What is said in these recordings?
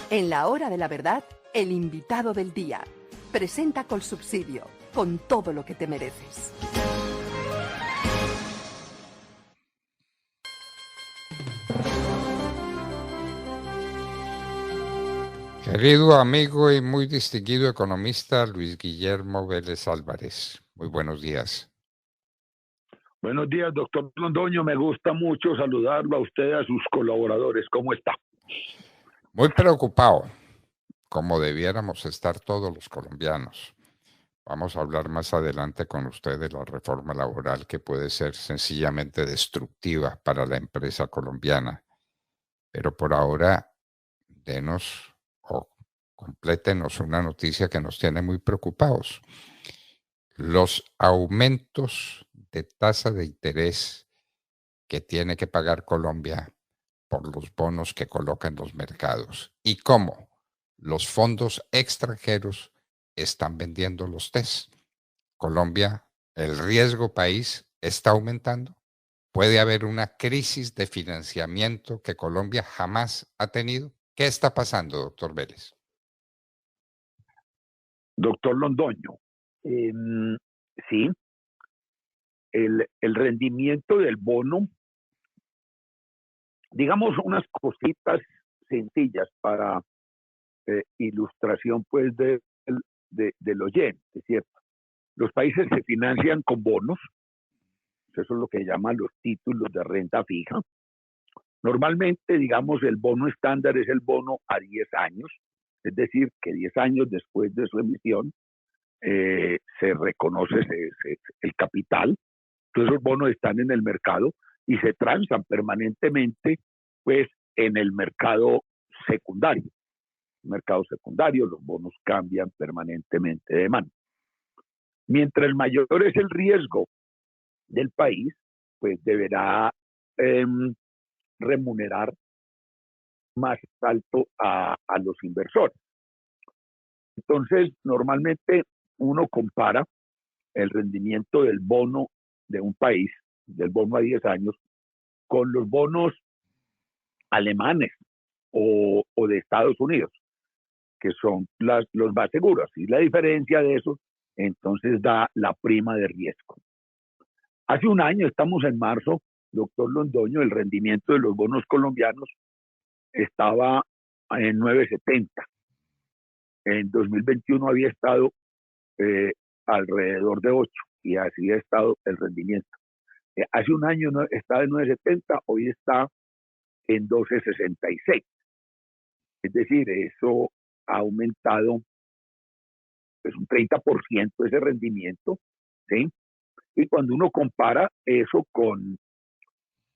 En la hora de la verdad, el invitado del día. Presenta Colsubsidio, con todo lo que te mereces. Querido amigo y muy distinguido economista Luis Guillermo Vélez Álvarez, muy buenos días. Buenos días, doctor Londoño. Me gusta mucho saludarlo a usted y a sus colaboradores. ¿Cómo está? Muy preocupado, como debiéramos estar todos los colombianos. Vamos a hablar más adelante con usted de la reforma laboral que puede ser sencillamente destructiva para la empresa colombiana. Pero por ahora, denos o complétenos una noticia que nos tiene muy preocupados. Los aumentos de tasa de interés que tiene que pagar Colombia por los bonos que coloca en los mercados y cómo los fondos extranjeros están vendiendo los TES. Colombia, el riesgo país está aumentando. Puede haber una crisis de financiamiento que Colombia jamás ha tenido. ¿Qué está pasando, doctor Vélez? Doctor Londoño, sí, el rendimiento del bono, digamos unas cositas sencillas para ilustración pues del oyente, ¿cierto? Los países se financian con bonos, eso es lo que llaman los títulos de renta fija. Normalmente, digamos, el bono estándar es el bono a 10 años, es decir, que 10 años después de su emisión se reconoce el capital. Todos esos bonos están en el mercado y se transan permanentemente pues, en el mercado secundario. Mercado secundario, los bonos cambian permanentemente de mano. Mientras mayor es el riesgo del país, pues deberá remunerar más alto a los inversores. Entonces, normalmente uno compara el rendimiento del bono de un país, del bono a 10 años, con los bonos alemanes o de Estados Unidos, que son los más seguros. Y la diferencia de eso, entonces da la prima de riesgo. Hace un año, estamos en marzo, doctor Londoño, el rendimiento de los bonos colombianos estaba en 9.70. En 2021 había estado alrededor de 8 y así ha estado el rendimiento. Hace un año estaba en 9.70, hoy está en 12.66. Es decir, eso ha aumentado pues, un 30% ese rendimiento, ¿sí? Y cuando uno compara eso con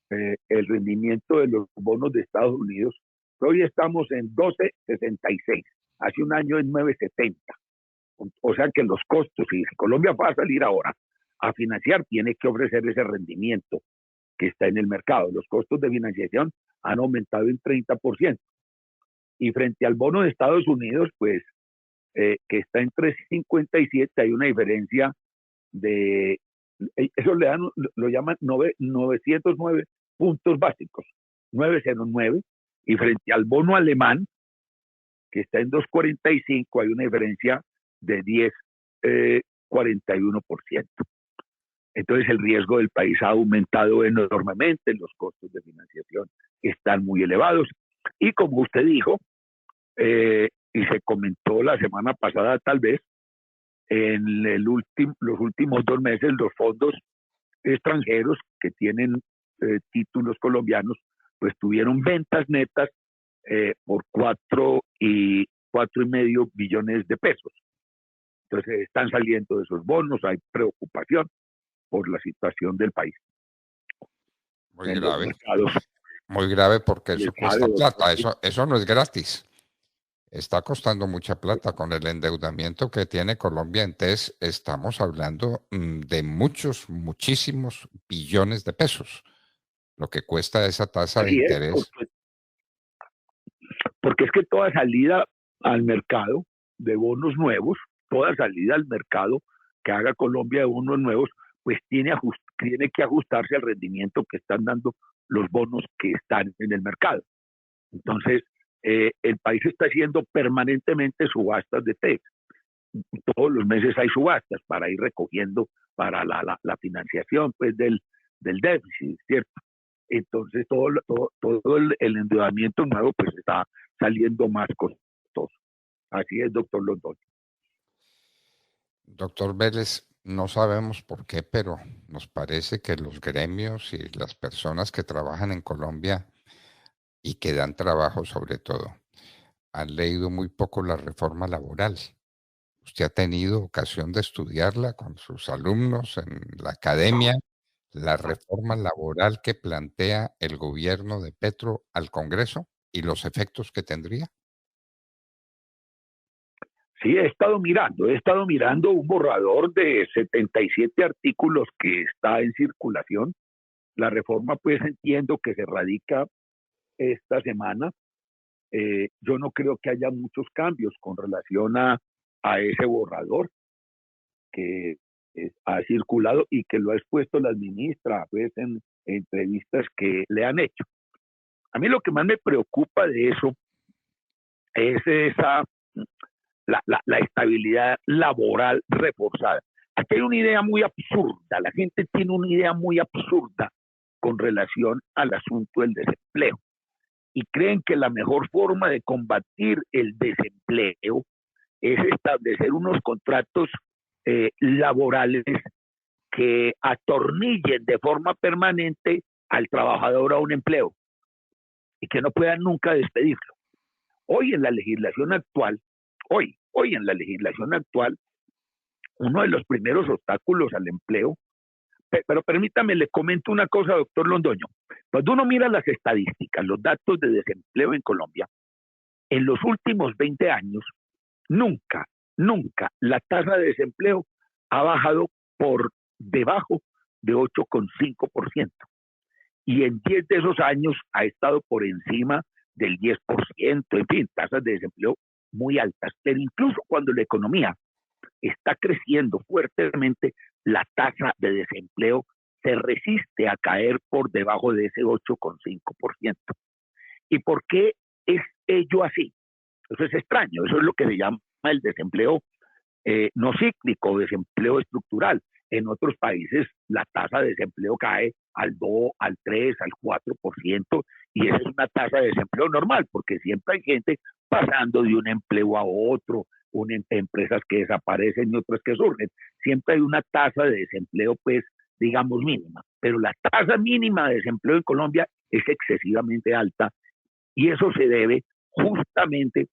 el rendimiento de los bonos de Estados Unidos, hoy estamos en 12.66. Hace un año en 9.70. O sea que los costos, si Colombia va a salir ahora a financiar, tiene que ofrecer ese rendimiento que está en el mercado. Los costos de financiación han aumentado en 30%. Y frente al bono de Estados Unidos, pues, que está en 3.57, hay una diferencia de, eso le dan, lo llaman 909 puntos básicos, 909, y frente al bono alemán, que está en 2.45, hay una diferencia de 10,41%. Entonces el riesgo del país ha aumentado enormemente, los costos de financiación están muy elevados y como usted dijo, y se comentó la semana pasada tal vez, en los últimos 2 meses los fondos extranjeros que tienen títulos colombianos pues tuvieron ventas netas por 4,5 billones de pesos. Entonces están saliendo de esos bonos, hay preocupación por la situación del país. Muy grave. Muy grave porque eso cuesta plata, eso no es gratis. Está costando mucha plata con el endeudamiento que tiene Colombia. Entonces, estamos hablando de muchísimos billones de pesos, lo que cuesta esa tasa de interés. Porque es que toda salida al mercado de bonos nuevos, toda salida al mercado que haga Colombia de bonos nuevos, pues tiene que ajustarse al rendimiento que están dando los bonos que están en el mercado. Entonces, el país está haciendo permanentemente subastas de test. Todos los meses hay subastas para ir recogiendo para la financiación pues, del déficit, ¿cierto? Entonces todo el endeudamiento nuevo pues está saliendo más costoso. Así es, doctor Londoño. Doctor Vélez, no sabemos por qué, pero nos parece que los gremios y las personas que trabajan en Colombia y que dan trabajo sobre todo, han leído muy poco la reforma laboral. ¿Usted ha tenido ocasión de estudiarla con sus alumnos en la academia, la reforma laboral que plantea el gobierno de Petro al Congreso y los efectos que tendría? Sí, he estado mirando un borrador de 77 artículos que está en circulación. La reforma, pues entiendo que se radica esta semana. Yo no creo que haya muchos cambios con relación a ese borrador que ha circulado y que lo ha expuesto la ministra pues, en entrevistas que le han hecho. A mí lo que más me preocupa de eso es la estabilidad laboral reforzada. Aquí hay una idea muy absurda, la gente tiene una idea muy absurda con relación al asunto del desempleo y creen que la mejor forma de combatir el desempleo es establecer unos contratos laborales que atornillen de forma permanente al trabajador a un empleo y que no puedan nunca despedirlo. Hoy en la legislación actual, hoy en la legislación actual, uno de los primeros obstáculos al empleo, pero permítame, le comento una cosa, doctor Londoño. Cuando uno mira las estadísticas, los datos de desempleo en Colombia, en los últimos 20 años, nunca la tasa de desempleo ha bajado por debajo de 8,5%. Y en 10 de esos años ha estado por encima del 10%, en fin, tasas de desempleo muy altas. Pero incluso cuando la economía está creciendo fuertemente, la tasa de desempleo se resiste a caer por debajo de ese 8,5%. ¿Y por qué es ello así? Eso es extraño, eso es lo que se llama el desempleo no cíclico, desempleo estructural. En otros países la tasa de desempleo cae al 2, al 3, al 4%, y esa es una tasa de desempleo normal, porque siempre hay gente pasando de un empleo a otro, empresas que desaparecen y otras que surgen. Siempre hay una tasa de desempleo, pues, digamos, mínima. Pero la tasa mínima de desempleo en Colombia es excesivamente alta, y eso se debe justamente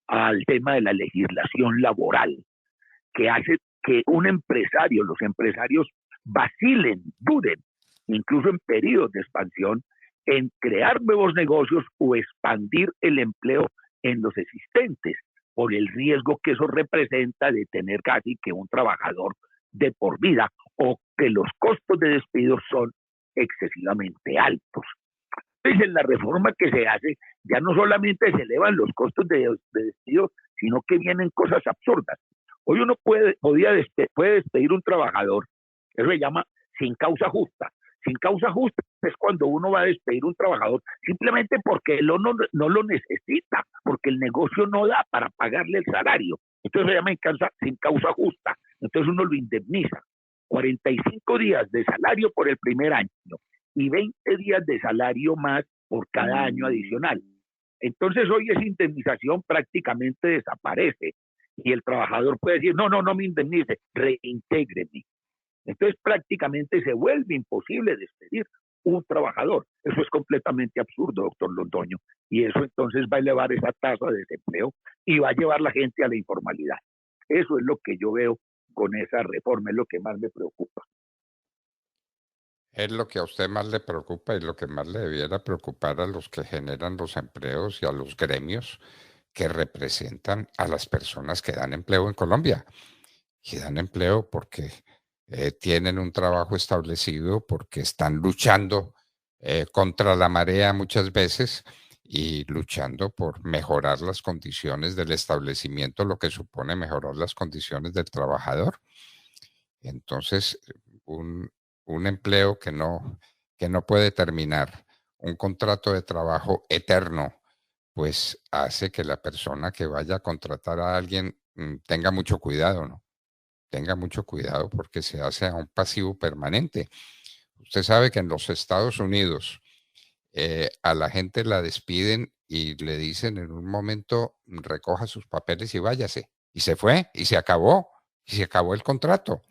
al tema de la legislación laboral, que hace que los empresarios vacilen, duden, incluso en periodos de expansión, en crear nuevos negocios o expandir el empleo en los existentes, por el riesgo que eso representa de tener casi que un trabajador de por vida o que los costos de despido son excesivamente altos. Entonces, en la reforma que se hace, ya no solamente se elevan los costos de despido, sino que vienen cosas absurdas. Hoy uno puede despedir un trabajador, eso se llama sin causa justa. Sin causa justa es cuando uno va a despedir un trabajador simplemente porque él no lo necesita, porque el negocio no da para pagarle el salario. Entonces se llama sin causa justa. Entonces uno lo indemniza. 45 días de salario por el primer año y 20 días de salario más por cada año adicional. Entonces hoy esa indemnización prácticamente desaparece y el trabajador puede decir, no me indemnice, reintégreme. Entonces prácticamente se vuelve imposible despedir un trabajador. Eso es completamente absurdo, doctor Londoño, y eso entonces va a elevar esa tasa de desempleo y va a llevar la gente a la informalidad. Eso es lo que yo veo con esa reforma, es lo que más me preocupa. Es lo que a usted más le preocupa y lo que más le debiera preocupar a los que generan los empleos y a los gremios que representan a las personas que dan empleo en Colombia. Y dan empleo porque tienen un trabajo establecido, porque están luchando contra la marea muchas veces y luchando por mejorar las condiciones del establecimiento, lo que supone mejorar las condiciones del trabajador. Entonces, un, un empleo que no puede terminar, un contrato de trabajo eterno pues hace que la persona que vaya a contratar a alguien tenga mucho cuidado, ¿no? Tenga mucho cuidado porque se hace a un pasivo permanente. Usted sabe que en los Estados Unidos a la gente la despiden y le dicen en un momento, recoja sus papeles y váyase. Y se fue, y se acabó el contrato.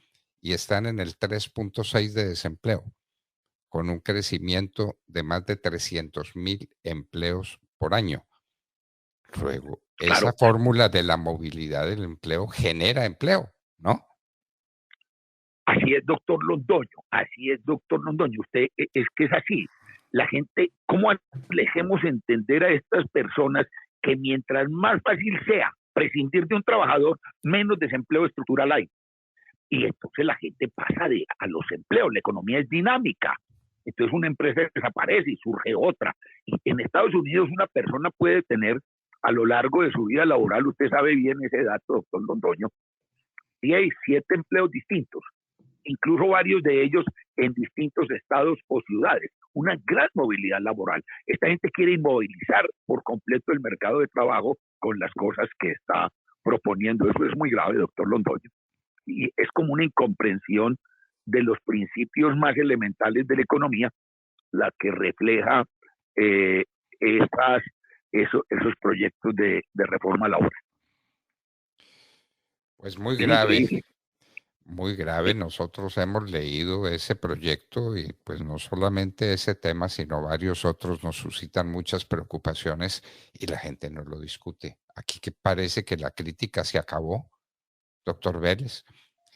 Y están en el 3.6 de desempleo, con un crecimiento de más de 300.000 empleos por año. Luego, esa Claro, fórmula de la movilidad del empleo genera empleo, ¿no? así es, doctor Londoño, así es, doctor Londoño. Usted es que es así. La gente, ¿cómo le dejemos entender a estas personas que mientras más fácil sea prescindir de un trabajador, menos desempleo estructural hay? Y entonces la gente pasa a los empleos, la economía es dinámica. Entonces una empresa desaparece y surge otra. Y en Estados Unidos una persona puede tener a lo largo de su vida laboral, usted sabe bien ese dato, doctor Londoño, 6, 7 empleos distintos, incluso varios de ellos en distintos estados o ciudades. Una gran movilidad laboral. Esta gente quiere inmovilizar por completo el mercado de trabajo con las cosas que está proponiendo. Eso es muy grave, doctor Londoño. Y es como una incomprensión de los principios más elementales de la economía, la que refleja eh, esos proyectos de reforma laboral. Pues muy Es grave. increíble. Muy grave, nosotros hemos leído ese proyecto y pues no solamente ese tema, sino varios otros nos suscitan muchas preocupaciones y la gente no lo discute. Aquí que parece que la crítica se acabó, doctor Vélez,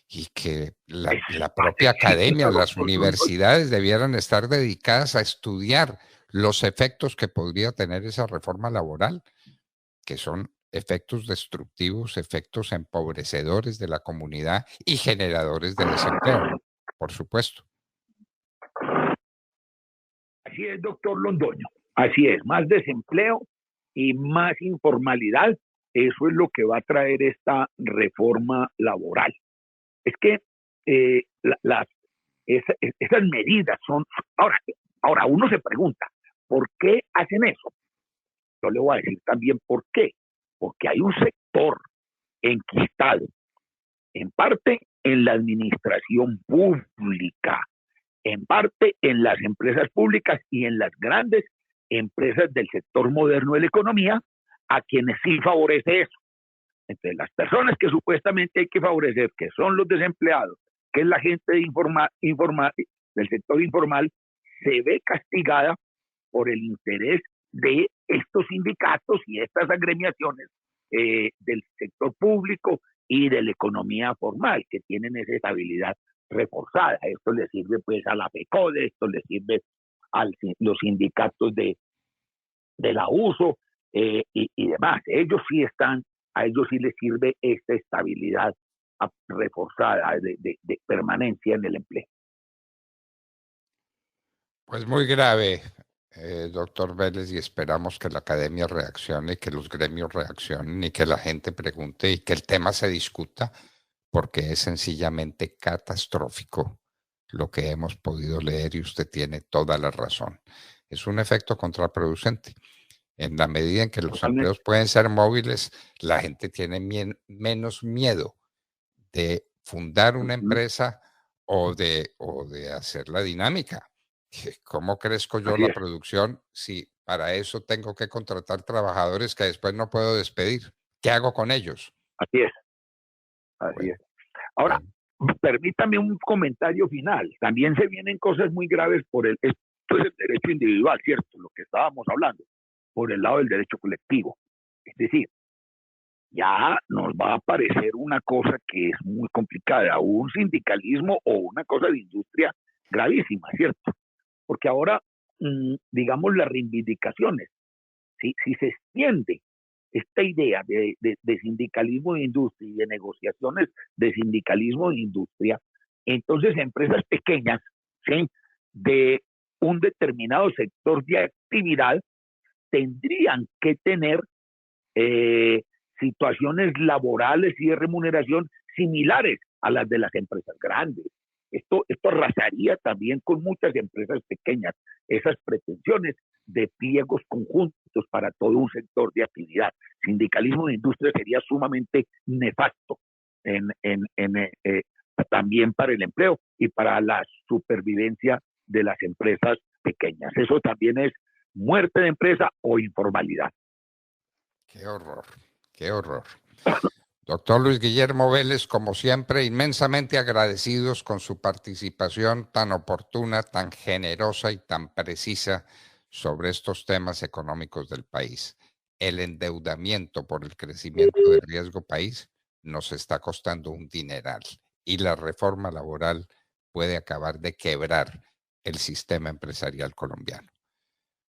y que la propia Sí, academia, las doctor Londoño. universidades debieran estar dedicadas a estudiar los efectos que podría tener esa reforma laboral, que son efectos destructivos, efectos empobrecedores de la comunidad y generadores de desempleo, por supuesto. Así es, doctor Londoño. Así es, más desempleo y más informalidad. Eso es lo que va a traer esta reforma laboral. Es que esas medidas son... Ahora, uno se pregunta, ¿por qué hacen eso? Yo le voy a decir también por qué. Porque hay un sector enquistado, en parte en la administración pública, en parte en las empresas públicas y en las grandes empresas del sector moderno de la economía, a quienes sí favorece eso. Entonces, las personas que supuestamente hay que favorecer, que son los desempleados, que es la gente del sector informal, se ve castigada por el interés de estos sindicatos y estas agremiaciones del sector público y de la economía formal, que tienen esa estabilidad reforzada. Esto le sirve pues a la FECODE, esto le sirve a los sindicatos de la USO y demás. A ellos sí les sirve esta estabilidad reforzada de permanencia en el empleo. Pues muy grave, doctor Vélez, y esperamos que la academia reaccione, que los gremios reaccionen y que la gente pregunte y que el tema se discuta, porque es sencillamente catastrófico lo que hemos podido leer y usted tiene toda la razón. Es un efecto contraproducente. En la medida en que los Totalmente. empleos pueden ser móviles, la gente tiene menos miedo de fundar una empresa o de hacer la dinámica. ¿Cómo crezco yo Así la es, producción si para eso tengo que contratar trabajadores que después no puedo despedir? ¿Qué hago con ellos? así es, así Bueno, es. Ahora, bueno. permítame un comentario final. También se vienen cosas muy graves esto es el derecho individual, ¿cierto? Lo que estábamos hablando, por el lado del derecho colectivo. Es decir, ya nos va a aparecer una cosa que es muy complicada, un sindicalismo o una cosa de industria gravísima, ¿cierto? Porque ahora, digamos, las reivindicaciones, si se extiende esta idea de sindicalismo de industria y de negociaciones de sindicalismo de industria, entonces empresas pequeñas, ¿sí?, de un determinado sector de actividad tendrían que tener situaciones laborales y de remuneración similares a las de las empresas grandes. Esto arrasaría también con muchas empresas pequeñas esas pretensiones de pliegos conjuntos para todo un sector de actividad. Sindicalismo de industria sería sumamente nefasto también para el empleo y para la supervivencia de las empresas pequeñas. Eso también es muerte de empresa o informalidad. Qué horror, qué horror. Doctor Luis Guillermo Vélez, como siempre, inmensamente agradecidos con su participación tan oportuna, tan generosa y tan precisa sobre estos temas económicos del país. El endeudamiento por el crecimiento del riesgo país nos está costando un dineral y la reforma laboral puede acabar de quebrar el sistema empresarial colombiano.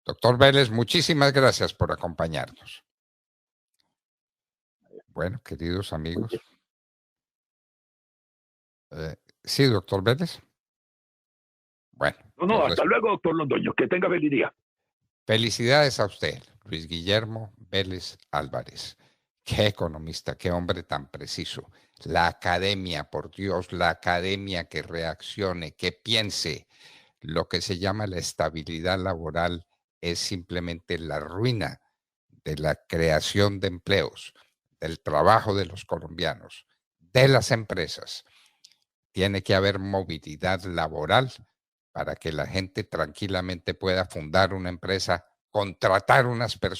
Doctor Vélez, muchísimas gracias por acompañarnos. Bueno, queridos amigos. Sí, doctor Vélez. Bueno. No, hasta luego, doctor Londoño. Que tenga feliz día. Felicidades a usted, Luis Guillermo Vélez Álvarez. Qué economista, qué hombre tan preciso. La academia, por Dios, la academia que reaccione, que piense. Lo que se llama la estabilidad laboral es simplemente la ruina de la creación de empleos, del trabajo de los colombianos, de las empresas. Tiene que haber movilidad laboral para que la gente tranquilamente pueda fundar una empresa, contratar unas personas